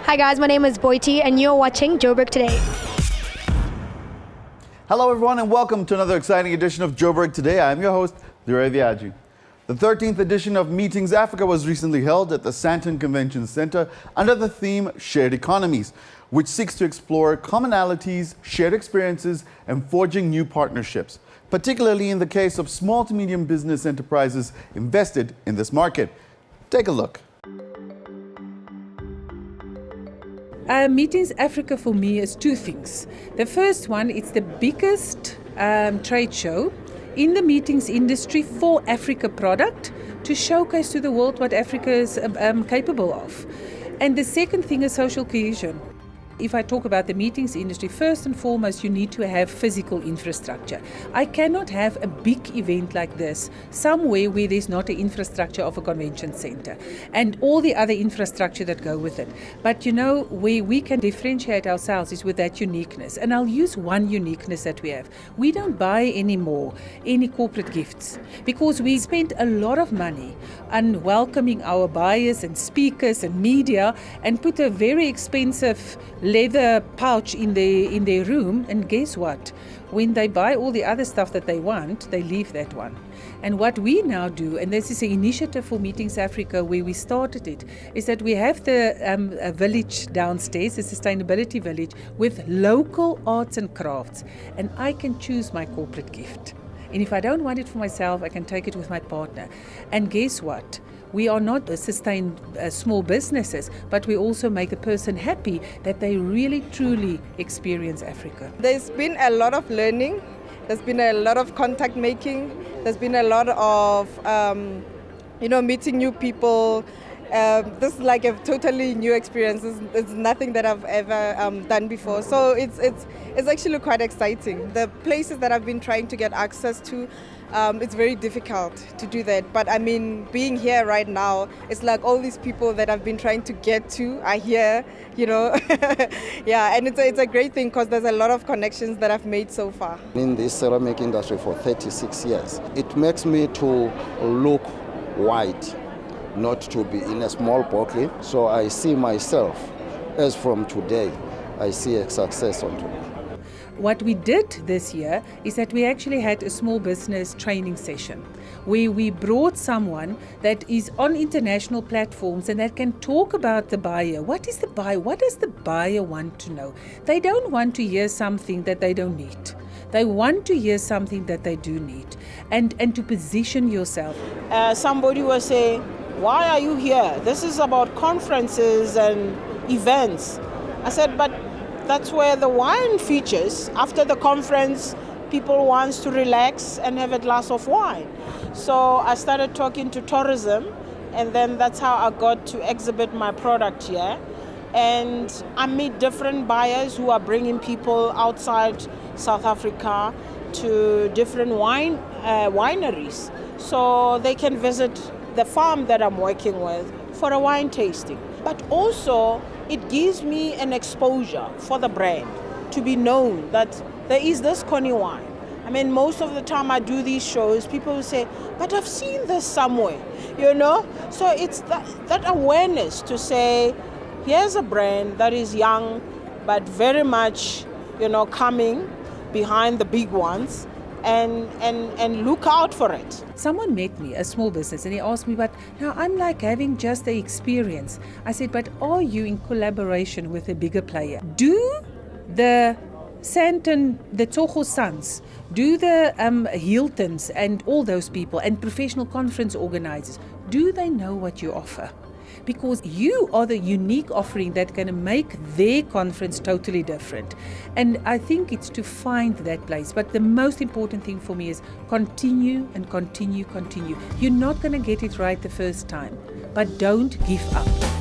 Hi guys, my name is Boiti and you're watching Joburg Today. Hello everyone and welcome to another exciting edition of Joburg Today. I'm your host, Duray Viaji. The 13th edition of Meetings Africa was recently held at the Sandton Convention Centre under the theme Shared Economies, which seeks to explore commonalities, shared experiences and forging new partnerships, particularly in the case of small to medium business enterprises invested in this market. Take a look. Meetings Africa for me is two things. The first one, it's the biggest trade show in the meetings industry for Africa product to showcase to the world what Africa is capable of. And the second thing is social cohesion. If I talk about the meetings industry, first and foremost, you need to have physical infrastructure. I cannot have a big event like this somewhere where there's not an infrastructure of a convention center and all the other infrastructure that go with it. But you know, where we can differentiate ourselves is with that uniqueness. And I'll use one uniqueness that we have. We don't buy anymore any corporate gifts because we spent a lot of money on welcoming our buyers and speakers and media and put a very expensive leather pouch in their room, and guess what? When they buy all the other stuff that they want, they leave that one. And what we now do, and this is an initiative for Meetings Africa where we started it, is that we have a village downstairs, a sustainability village with local arts and crafts, and I can choose my corporate gift. And if I don't want it for myself, I can take it with my partner. And guess what? We are not sustain small businesses, but we also make the person happy that they really truly experience Africa. There's been a lot of learning, there's been a lot of contact making, there's been a lot of meeting new people. This is like a totally new experience. It's nothing that I've ever done before. So it's actually quite exciting. The places that I've been trying to get access to, it's very difficult to do that. But I mean, being here right now, it's like all these people that I've been trying to get to are here, you know. Yeah, and it's a great thing because there's a lot of connections that I've made so far. In this ceramic industry for 36 years, it makes me to look wide, not to be in a small pocket. So I see myself, as from today, I see a success on today. What we did this year is that we actually had a small business training session where we brought someone that is on international platforms and that can talk about the buyer. What is the buyer? What does the buyer want to know? They don't want to hear something that they don't need. They want to hear something that they do need, and to position yourself. Somebody was saying, why are you here? This is about conferences and events. I said, but that's where the wine features. After the conference, people want to relax and have a glass of wine. So I started talking to tourism, and then that's how I got to exhibit my product here. And I meet different buyers who are bringing people outside South Africa to different wineries, so they can visit the farm that I'm working with for a wine tasting. But also, it gives me an exposure for the brand to be known that there is this Connie wine. I mean, most of the time I do these shows, people will say, but I've seen this somewhere, you know? So it's that awareness to say, here's a brand that is young, but very much, coming behind the big ones. And look out for it. Someone met me, a small business, and he asked me, but now I'm like having just the experience. I said, but are you in collaboration with a bigger player? Do the Sandton, the Toho Sons, do the Hiltons and all those people and professional conference organizers, do they know what you offer? Because you are the unique offering that's going to make their conference totally different. And I think it's to find that place. But the most important thing for me is continue and continue, continue. You're not going to get it right the first time, but don't give up.